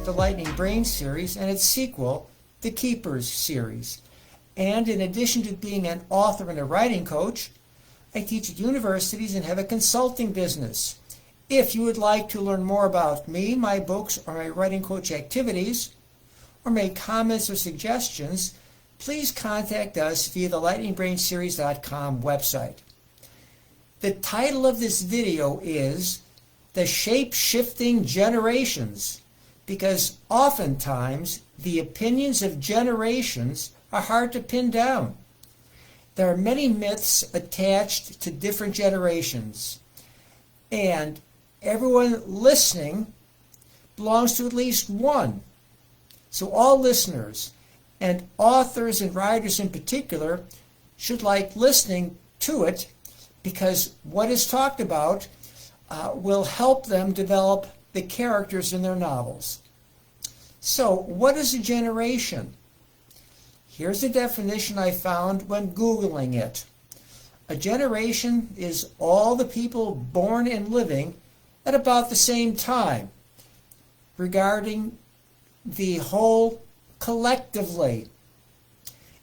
the Lightning Brain series and its sequel, the Keepers series. And in addition to being an author and a writing coach, I teach at universities and have a consulting business. If you would like to learn more about me, my books, or my writing coach activities, or make comments or suggestions, please contact us via the lightningbrainseries.com website. The title of this video is The Shape-Shifting Generations, because oftentimes the opinions of generations are hard to pin down. There are many myths attached to different generations, and everyone listening belongs to at least one. So all listeners, and authors and writers in particular, should like listening to it, because what is talked about will help them develop the characters in their novels. So, what is a generation? Here's a definition I found when Googling it. A generation is all the people born and living at about the same time, regarding the whole collectively.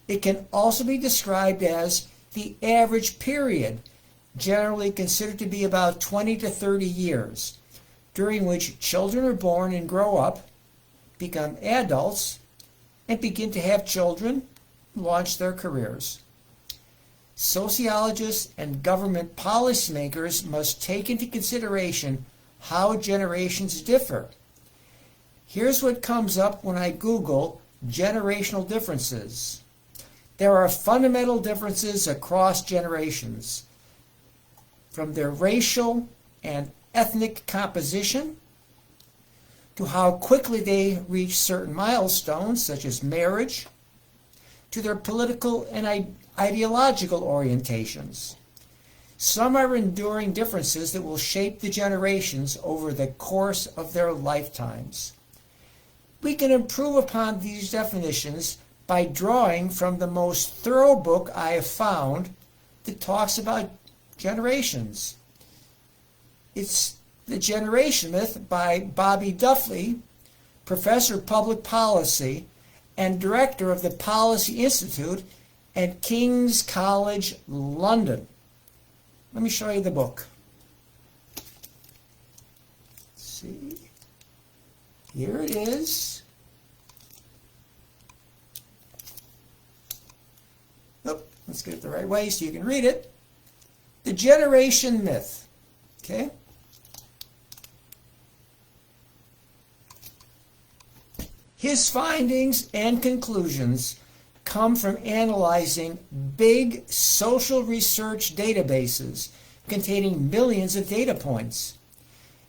It can also be described as the average period, generally considered to be about 20 to 30 years, during which children are born and grow up, become adults, and begin to have children, and launch their careers. Sociologists and government policymakers must take into consideration how generations differ. Here's what comes up when I Google generational differences. There are fundamental differences across generations, from their racial and ethnic composition, to how quickly they reach certain milestones, such as marriage, to their political and ideological orientations. Some are enduring differences that will shape the generations over the course of their lifetimes. We can improve upon these definitions by drawing from the most thorough book I have found that talks about generations. It's The Generation Myth by Bobby Duffy, professor of public policy and director of the Policy Institute at King's College London. Let me show you the book. Let's see. Here it is. Oh, let's get it the right way so you can read it. The Generation Myth. Okay? His findings and conclusions come from analyzing big social research databases containing millions of data points.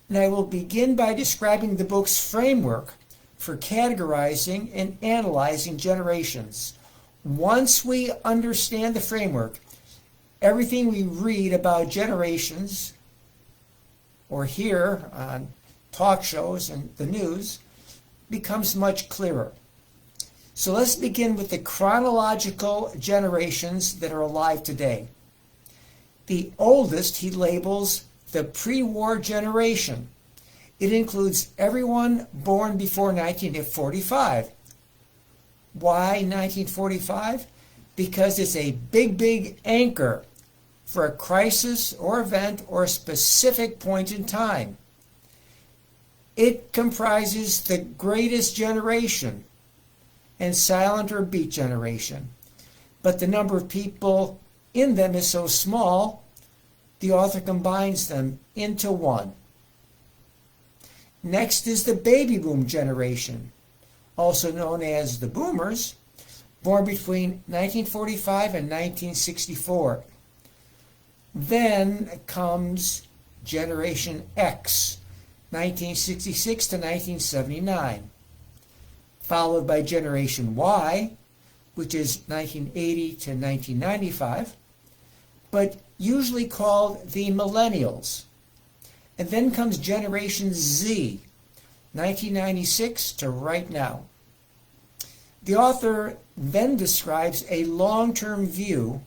And I will begin by describing the book's framework for categorizing and analyzing generations. Once we understand the framework, everything we read about generations or hear on talk shows and the news becomes much clearer. So let's begin with the chronological generations that are alive today. The oldest he labels the pre-war generation. It includes everyone born before 1945. Why 1945? Because it's a big anchor for a crisis or event or a specific point in time. It comprises the greatest generation and silent or beat generation. But the number of people in them is so small, the author combines them into one. Next is the baby boom generation, also known as the boomers, born between 1945 and 1964. Then comes Generation X, 1966 to 1979, followed by Generation Y, which is 1980 to 1995, but usually called the Millennials. And then comes Generation Z, 1996 to right now. The author then describes a long-term view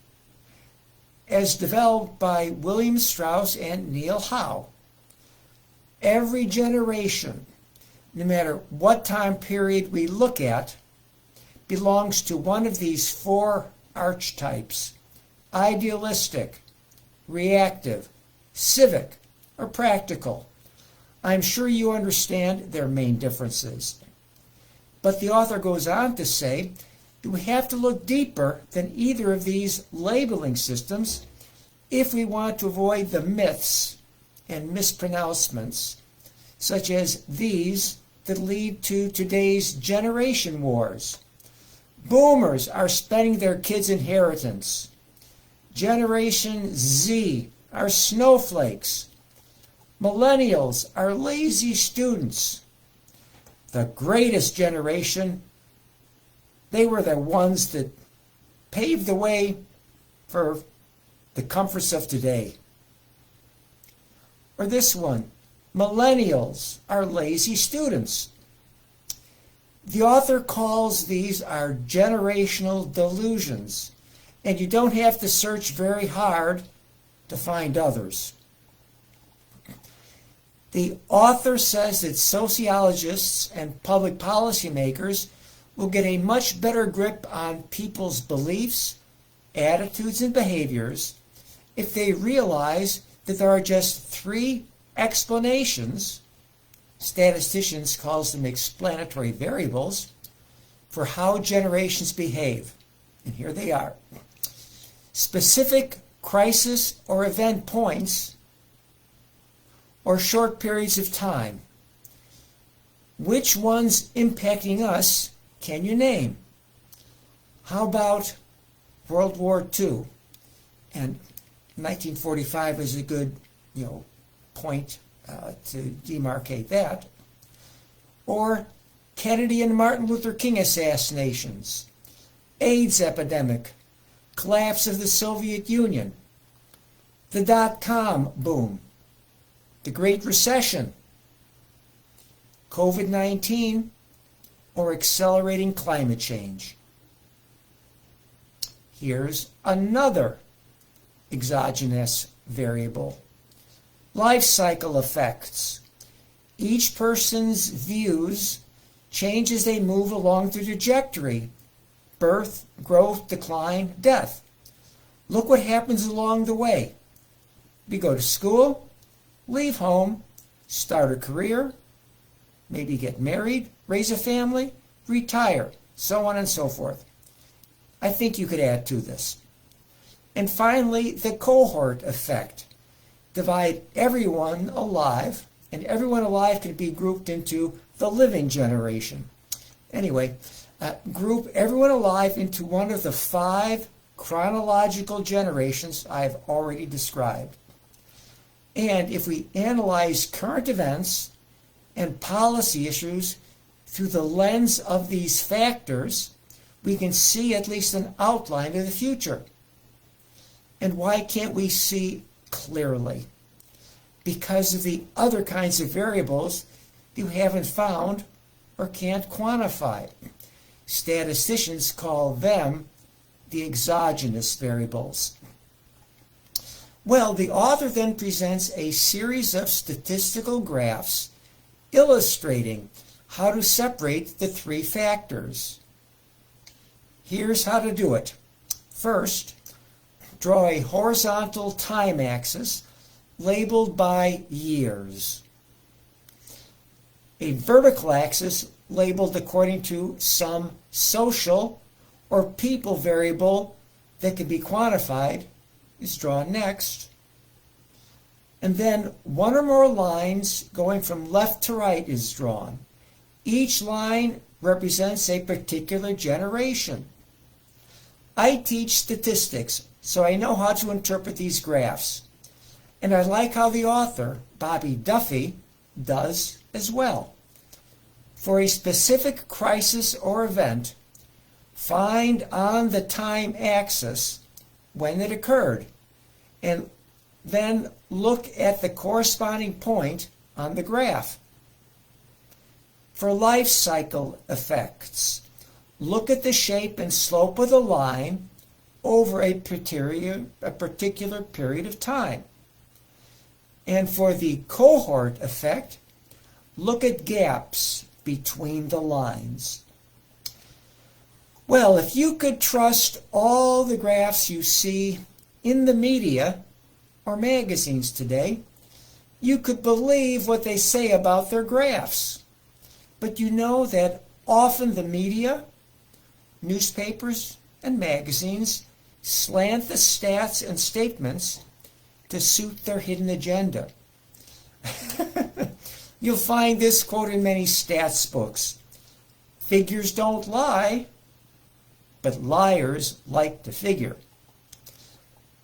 as developed by William Strauss and Neil Howe. Every generation no matter what time period we look at, belongs to one of these four archetypes: idealistic, reactive, civic, or practical. I'm sure you understand their main differences. But the author goes on to say that we have to look deeper than either of these labeling systems if we want to avoid the myths and mispronouncements, such as these that lead to today's generation wars. Boomers are spending their kids' inheritance. Generation Z are snowflakes. Millennials are lazy students. The greatest generation, they were the ones that paved the way for the comforts of today. Or this one, millennials are lazy students. The author calls these our generational delusions, and you don't have to search very hard to find others. The author says that sociologists and public policymakers will get a much better grip on people's beliefs, attitudes, and behaviors if they realize that there are just three explanations, statisticians calls them explanatory variables, for how generations behave. And here they are. Specific crisis or event points, or short periods of time. Which ones impacting us can you name? How about World War II? And 1945 is a good, point to demarcate that. Or Kennedy and Martin Luther King assassinations, AIDS epidemic, collapse of the Soviet Union, the dot-com boom, the Great Recession, COVID-19, or accelerating climate change. Here's another exogenous variable: life cycle effects. Each person's views change as they move along the trajectory: birth, growth, decline, death. Look what happens along the way. We go to school, leave home, start a career, maybe get married, raise a family, retire, so on and so forth. I think you could add to this. And finally, the cohort effect. Divide everyone alive, and everyone alive can be grouped into the living generation. Anyway, group everyone alive into one of the 5 chronological generations I've already described. And if we analyze current events and policy issues through the lens of these factors, we can see at least an outline of the future. And why can't we see clearly? Because of the other kinds of variables you haven't found or can't quantify. Statisticians call them the exogenous variables. Well, the author then presents a series of statistical graphs illustrating how to separate the 3 factors. Here's how to do it. First, draw a horizontal time axis labeled by years. A vertical axis labeled according to some social or people variable that can be quantified is drawn next. And then one or more lines going from left to right is drawn. Each line represents a particular generation. I teach statistics, so I know how to interpret these graphs. And I like how the author, Bobby Duffy, does as well. For a specific crisis or event, find on the time axis when it occurred, and then look at the corresponding point on the graph. For life cycle effects, look at the shape and slope of the line over a particular period of time. And for the cohort effect, look at gaps between the lines. Well, if you could trust all the graphs you see in the media or magazines today, you could believe what they say about their graphs. But you know that often the media, newspapers, and magazines slant the stats and statements to suit their hidden agenda. You'll find this quote in many stats books. Figures don't lie, but liars like to figure.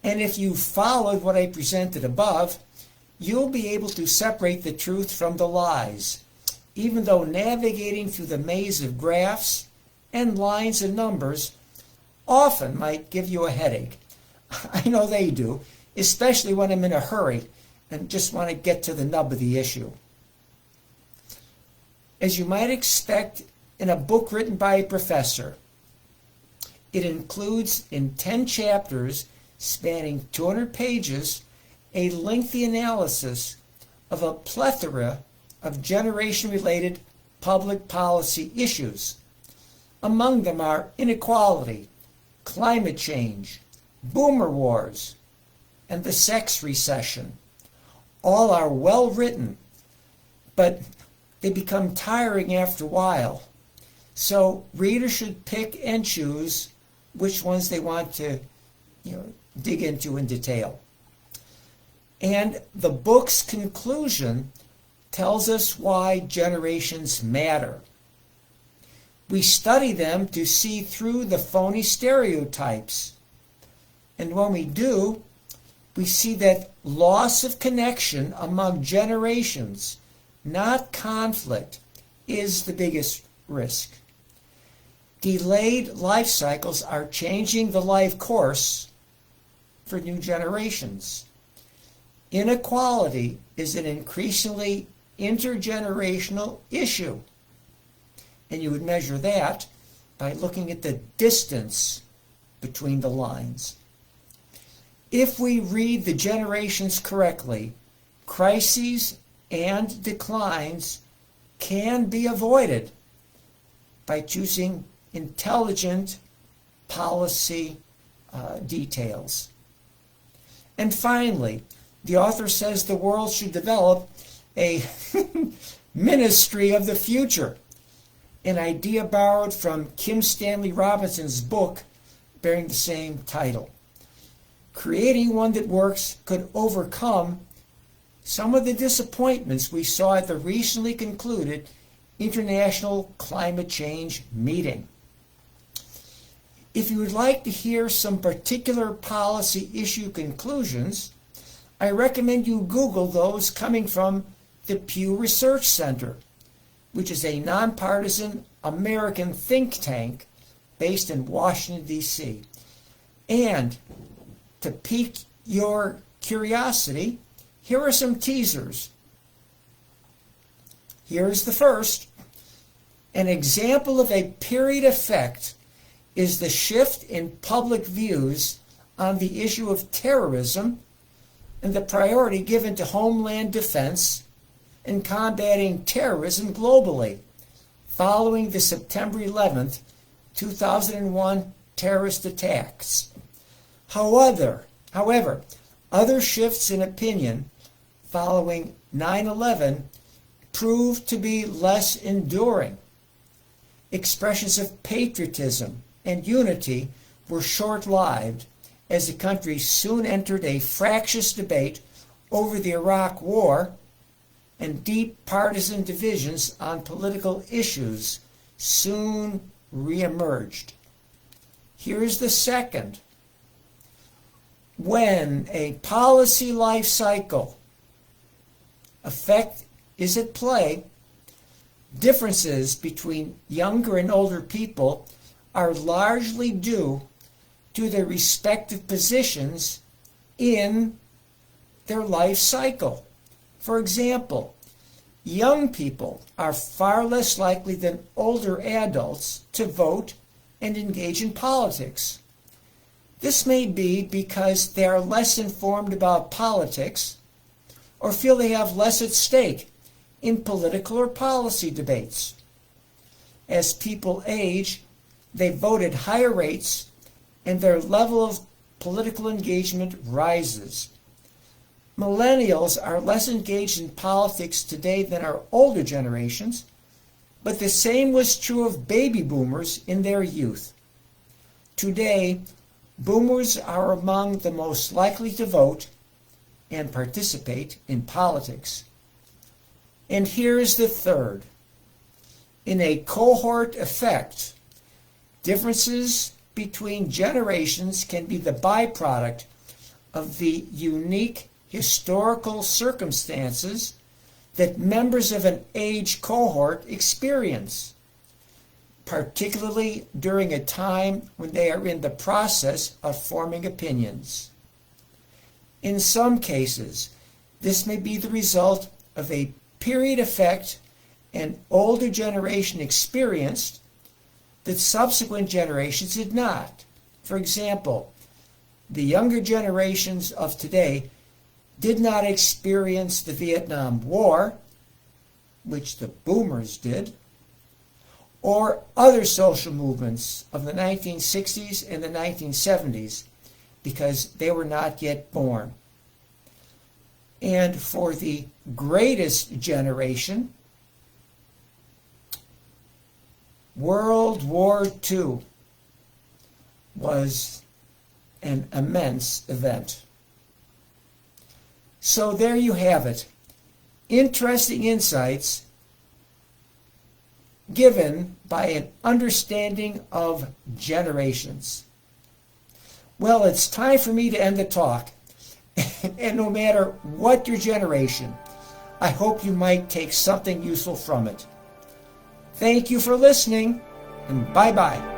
And if you followed what I presented above, you'll be able to separate the truth from the lies, even though navigating through the maze of graphs and lines and numbers often might give you a headache. I know they do, especially when I'm in a hurry and just want to get to the nub of the issue. As you might expect in a book written by a professor, it includes in 10 chapters spanning 200 pages a lengthy analysis of a plethora of generation-related public policy issues. Among them are inequality, climate change, boomer wars, and the sex recession. All are well written, but they become tiring after a while. So readers should pick and choose which ones they want to dig into in detail. And the book's conclusion tells us why generations matter. We study them to see through the phony stereotypes. And when we do, we see that loss of connection among generations, not conflict, is the biggest risk. Delayed life cycles are changing the life course for new generations. Inequality is an increasingly intergenerational issue. And you would measure that by looking at the distance between the lines. If we read the generations correctly, crises and declines can be avoided by choosing intelligent policy details. And finally, the author says the world should develop a ministry of the future, an idea borrowed from Kim Stanley Robinson's book bearing the same title. Creating one that works could overcome some of the disappointments we saw at the recently concluded International Climate Change meeting. If you would like to hear some particular policy issue conclusions, I recommend you Google those coming from the Pew Research Center, which is a nonpartisan American think tank based in Washington, D.C. And to pique your curiosity, here are some teasers. Here's the first. An example of a period effect is the shift in public views on the issue of terrorism and the priority given to homeland defense and combating terrorism globally following the September 11th, 2001 terrorist attacks. However, other shifts in opinion following 9/11 proved to be less enduring. Expressions of patriotism and unity were short-lived as the country soon entered a fractious debate over the Iraq War, and deep partisan divisions on political issues soon reemerged. Here's the second. When a policy life cycle effect is at play, differences between younger and older people are largely due to their respective positions in their life cycle. For example, young people are far less likely than older adults to vote and engage in politics. This may be because they are less informed about politics or feel they have less at stake in political or policy debates. As people age, they vote at higher rates and their level of political engagement rises. Millennials are less engaged in politics today than our older generations, but the same was true of baby boomers in their youth. Today, boomers are among the most likely to vote and participate in politics. And here's the third. In a cohort effect, differences between generations can be the byproduct of the unique historical circumstances that members of an age cohort experience, particularly during a time when they are in the process of forming opinions. In some cases, this may be the result of a period effect an older generation experienced that subsequent generations did not. For example, the younger generations of today did not experience the Vietnam War, which the boomers did, or other social movements of the 1960s and the 1970s, because they were not yet born. And for the greatest generation, World War II was an immense event. So there you have it. Interesting insights given by an understanding of generations. Well, it's time for me to end the talk. And no matter what your generation, I hope you might take something useful from it. Thank you for listening, and bye-bye.